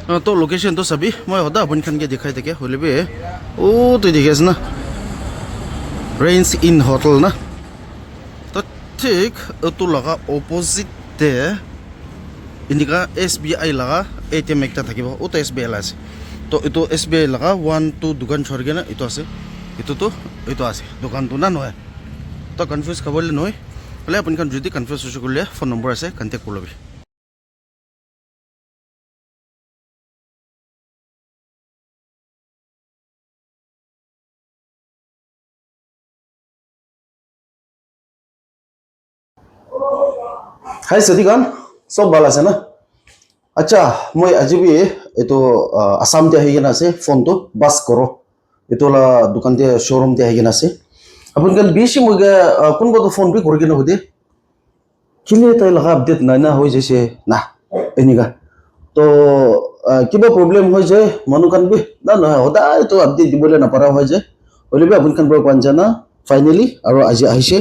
तो लोकेशन तो सभी मैं होता अपन खान के दिखाई थे क्या होले बे ओ तो देखिए ना रेंस इन होटल ना तो ठीक तो लगा ऑपोजिट दे इनका SBI लगा ATM एक था कि वो तो SBI लासे तो इतो SBI लगा 1 2 दुकान छोड़ के ना इतो आसे इतो आसे दुकान तो ना नोए तो कन्फ्यूज खबर ले नोए बोले अपन खान जुदी कन्फ्यूज हो चुके लिए फोन नंबर आसे कांटेक्ट कर लो भी हाय सतीकान सब बाला से ना अच्छा मैं आज भी ये तो आसाम ते है ना से फोन तो बस करो ये तो ला दुकान ते शोरूम ते है ना से अपन कल बीच मुझे कौन को तो फोन पे करके ना होते किले तो लगा अपडेट ना हो जैसे ना इन्हीं का तो किबा प्रॉब्लम हो जाए मनुकान भी ना होता है तो अपडेट बोले ना पड़ा हो जाए बोले भी अपन कान पर कौन जाना फाइनली और आज आइसे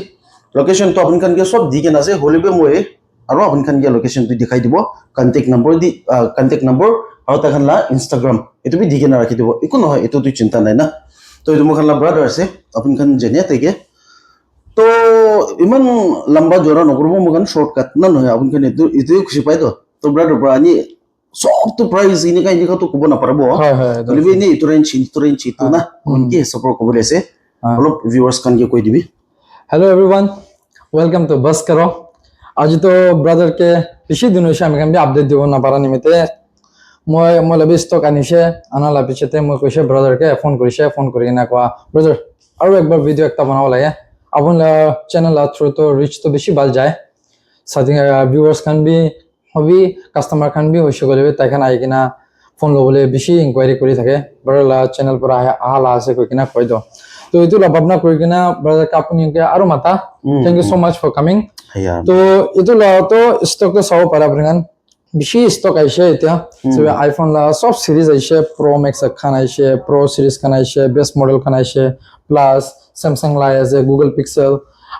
लोकेशन तो अपन कान के सब दी के ना से होले भी मुझे और अपन खान के लोकेशन तो दिखाई दिबो कांटेक्ट नंबर और तखन ला इंस्टाग्राम इतो भी दिखे ना रखी दिबो इको न इतो तो चिंता नहीं ना तो इतो मखन ला ब्रदर से अपन खान जने तके तो इमन लंबा जोरा नगरबो मगन शॉर्टकट ना न अपन खान इतो खुशी पाइ तो ब्रदर ब्रानी सब तो प्राइस इने का इने का तो कुबो ना परबो हाय हाय तो लेबे नि तुरेन छि तो ना उनके सपोर्ट को बोले से मतलब व्यूअर्स खान के कोई दिबी हेलो एवरीवन वेलकम टू बस करो आज तो ब्रदर के बेसि दिन से आमी भी अपडेट দিব না পারা নিমিতে মই লবি স্টক আনিছে আনা লা পিছতে মই কইছে ব্রাদার কে ফোন করি না কোয়া ব্রাদার আৰু একবার ভিডিও একটা বানাও লাগে আপন চ্যানেল থ্রু তো রিচ তো বেশি বাল যায় সাথে ভিউয়ার্স খান বি হবি কাস্টমার খান বি হইছে গলে তাইখান আই কিনা ফোন লবলে বেশি ইনকোয়ারি করি থাকে ব্রাদার চ্যানেল पर আলা আছে কই কিনা কই দো তো ইতু লাভাবনা কই কিনা ব্রাদার কা আপনি কে আরো মাতা thank you so much for coming तो itu lah तो stock तो सब para dengan bishi stock aise itu so iPhone lah सब series aise Pro Max kan aise Pro series kan aise best model kan aise plus Samsung lah aise Google Pixel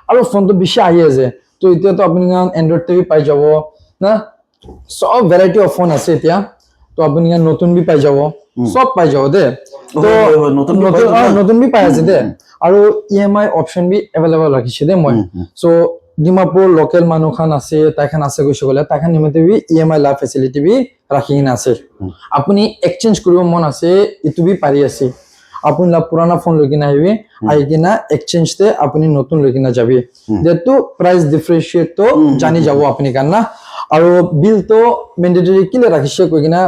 aru phone to bishi ahi aise to itu to apni gan Android TV pai jabo na सब variety of phone ase itu to apni gan notun bhi pai jabo सब pai jabo de to notun bhi pai ase de aru EMI option bhi available rakhiche de moi so Dimapur local মানুহ খান আছে তাইখান আছে গৈছে গলে তাইখান নিমতে B EMI লাভ facility B রাখি না আছে আপুনি এক্সচেঞ্জ কৰিব মন আছে ইটো বি পাৰি আছে আপুনি লা পুরানা ফোন লৈ কিনা আহিবি আহি কিনা এক্সচেঞ্জ তে আপুনি নতুন লৈ কিনা যাবি যেটো প্রাইস ডিফারেন্সিয়েট তো জানি যাব আপুনি কান না আৰু বিল তো ম্যান্ডেটৰি কিলে ৰাখিছে কৈ কিনা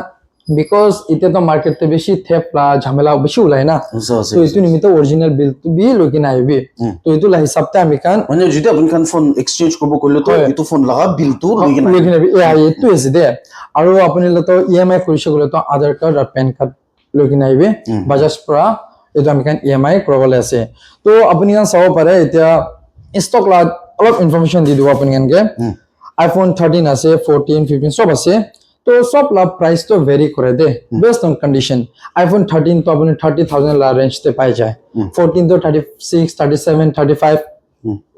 because ite to market te beshi theft la jhamela beshi ulai na so itu nimite original bill to bi loki na ibi to itu la hisab ta ami kan মানে যদি আপন খান ফোন এক্সচেঞ্জ করব করলে তো ইটো phone লাগা বিল তো লগে না itu is there aru apuni la to EMI korise gole to Aadhaar card or PAN card loki na ibi Bajaj pra itu ami kan EMI korobale ase to apuni kan sabo pare eta stock la alop information di dibo apuni kan ke iPhone 13 ase 14 15 sob ase तो सब ला price तो very करे दे based on condition iPhone 13 तो अपने 30,000 ला range ते पाई जाए 14 तो 36 37 35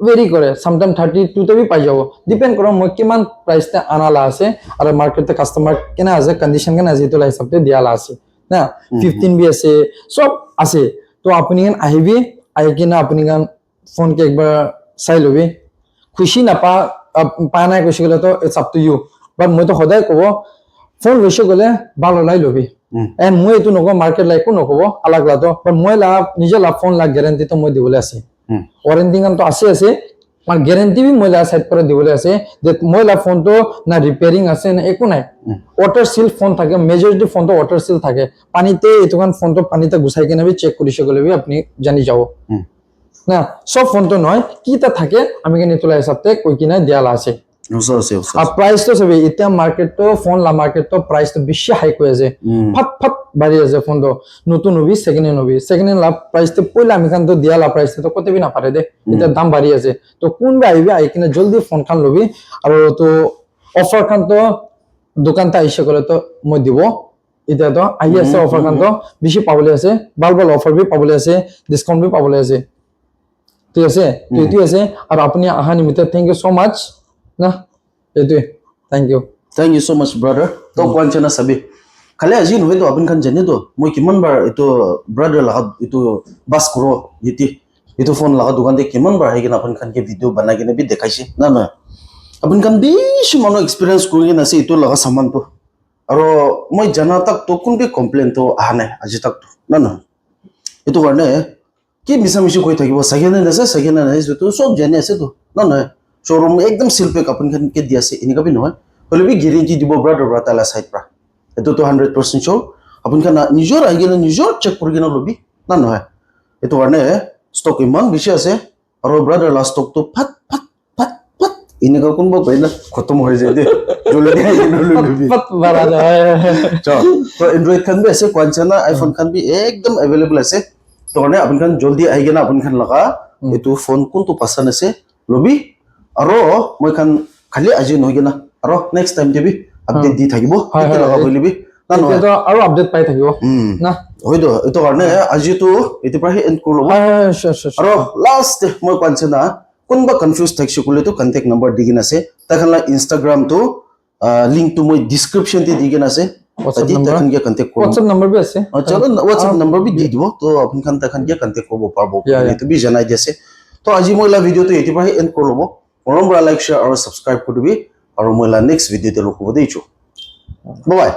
very करे समटाइम 32 तो भी पाई जाओ डिपेंड करो म किमान प्राइस ते आना ला আছে আর মার্কেট তে কাস্টমার কেনা আছে কন্ডিশন কেনা আছে তো লা হিসাব তে দিয়া লা আছে না 15 भी আছে सब আছে তো আপনি গান আহিবি আই কিনা আপনি গান ফোন কে একবার চাই লবি খুশি না পা নাই কইছে গলে তো ইটস আপ টু ইউ বাট মই তো সদায় কব ফোন লৈছে গলে ভালো লাই লবি এন্ড মই এটো নক মার্কেট লাইকো নকব আলাগ লাতো বাট মই লা নিজে লা ফোন লা গ্যারান্টি তো মই দিবলে আছে ওয়ারেন্টি গান তো আছে মান গ্যারান্টি বি মই লা সাইড করে দিবলে আছে যে মই লা ফোন তো না রিপেয়ারিং আছে না একো নাই ওয়াটার সিল ফোন থাকে মেজরিটি ফোন তো ওয়াটার সিল থাকে পানিতে এতখান ফোন তো পানিতে গুছাই কেনে বি চেক করিছে গলে বি আপনি জানি যাও না সব ফোন তো নয় কিটা থাকে আমি কেনে তোলা হিসাবতে কই কিনা দিয়ালা আছে আর প্রাইস তো সবে ইটা মার্কেট তো ফোন লা মার্কেট তো প্রাইস তো বেশি হাই কই আছে ফট বাড়ি আছে ফোন তো নতুন হবি সেকেন্ড হ্যান্ড লা প্রাইস তো পয়লা আমি খান তো দিয়া লা প্রাইস তো কত বি না পারে দে এটা দাম বাড়ি আছে তো কোন বি আইবি আই কিনা জলদি ফোন খান লবি আর তো অফার খান তো দোকানতে আইছে করে তো মই দিব এটা তো আই আছে অফার খান তো বেশি পাবলে আছে বাল অফার বি পাবলে আছে ডিসকাউন্ট বি পাবলে আছে ঠিক আছে তো এটি আছে আর আপনি আহা নিমিতে থ্যাংক ইউ সো মাচ না itu thank you so much brother to kwanchana sabi খালি আজি নহয় তো আপুনি খান জানে তো মই কিমান বাৰ এইটো ব্ৰাদাৰ লগত এইটো বাছ কৰো ইতি এইটো ফোন লগত দোকানতে কিমান বাৰ আহি কিনে আপুনি খান কে ভিডিঅ' বনাই কিনে বি দেখাইছে না না আপুনি খান বেছি মানুহ এক্সপিৰিয়েঞ্চ কৰি কিনে আছে এইটো লগা সামানটো আৰু মই জানা তাক তো কোনটো কমপ্লেইনটো অহা নাই আজি তাক না না এইটো কাৰণে কি মিছামিছি কৈ থাকিব ছেকেণ্ড হেণ্ড আছে ছেকেণ্ড হেণ্ড আছে তো চব জানি আছে তো না নহয় শ্ব'ৰুম একদম চিলপেক আপুনি খান কে দি আছে এনেকুৱা বি নহয় হ'লে বি গেৰেণ্টি দিব ব্ৰাদাৰ পৰা তালা চাইড পৰা এইটোতো 100% শ্যোৰ আপুনি খান নিজৰ আহি কিনে নিজৰ চেক কৰি কিনে ল'বি না নহয় এইটো কাৰণে ষ্টক ইমান বেছি আছে আৰু ব্ৰাদাৰ লাষ্ট ষ্টকটো ফাট ফাট ফাট ফাট এনেকুৱা কোনোবা কয় না খতম হৈ যায় দে জলদি আহি কিনে লৈ ল'বি पत बड़ा है তো এন্ড্ৰইড খান বি আছে কোৱানচানা আইফোন খান বি একদম এভেইলেবল আছে তো কাৰণে আপুনি খান জলদি আহি কিনে আপুনি খান লগা এইটো ফোন কোনটো পছন্দ আছে ল'বি আৰু মই খান খালি আজি নহয় কিনা আৰু নেক্সট টাইম দিবি আপডেট দি থাকিব হয়, কি হয়, লগা হৈ লিবি না নহয় तो और अपडेट पाई থাকিব না হয়তো এইটো কাৰণে আজিতো এইটো পৰা এণ্ড কৰি ল'ব হয় হয় sure sure আৰু লাষ্ট মই কোৱানচানা কোনোবা কনফিউজ থাকিছে ক'লেতো কণ্টেক্ট নম্বৰ দি কিনে আছে তাখান ইনষ্টাগ্ৰামটো লিংকটো মই ডিছক্ৰিপশ্যনতে দি কিনে আছে WhatsApp তাতে number? তাখান গিয়ে কণ্টেক্ট কৰিব WhatsApp नंबर भी আছে চলো হোৱাটছএপ নম্বৰ বি দি দিব তো আপুনি খান তাখান গিয়ে কণ্টেক্ট কৰিব পাৰিব Yeah, yeah. এইটো বি জনাই দি আছে তো আজি মই ভিডিঅ'টো এইটো পৰা এণ্ড কৰি ল'ব মৰম পৰা লাইক শ্বেয়াৰ আৰু ছাবস্ক্ৰাইব কৰি দিবি আৰু মই নেক্সট ভিডিঅ'তে লগ হ'ব দেইছো বাই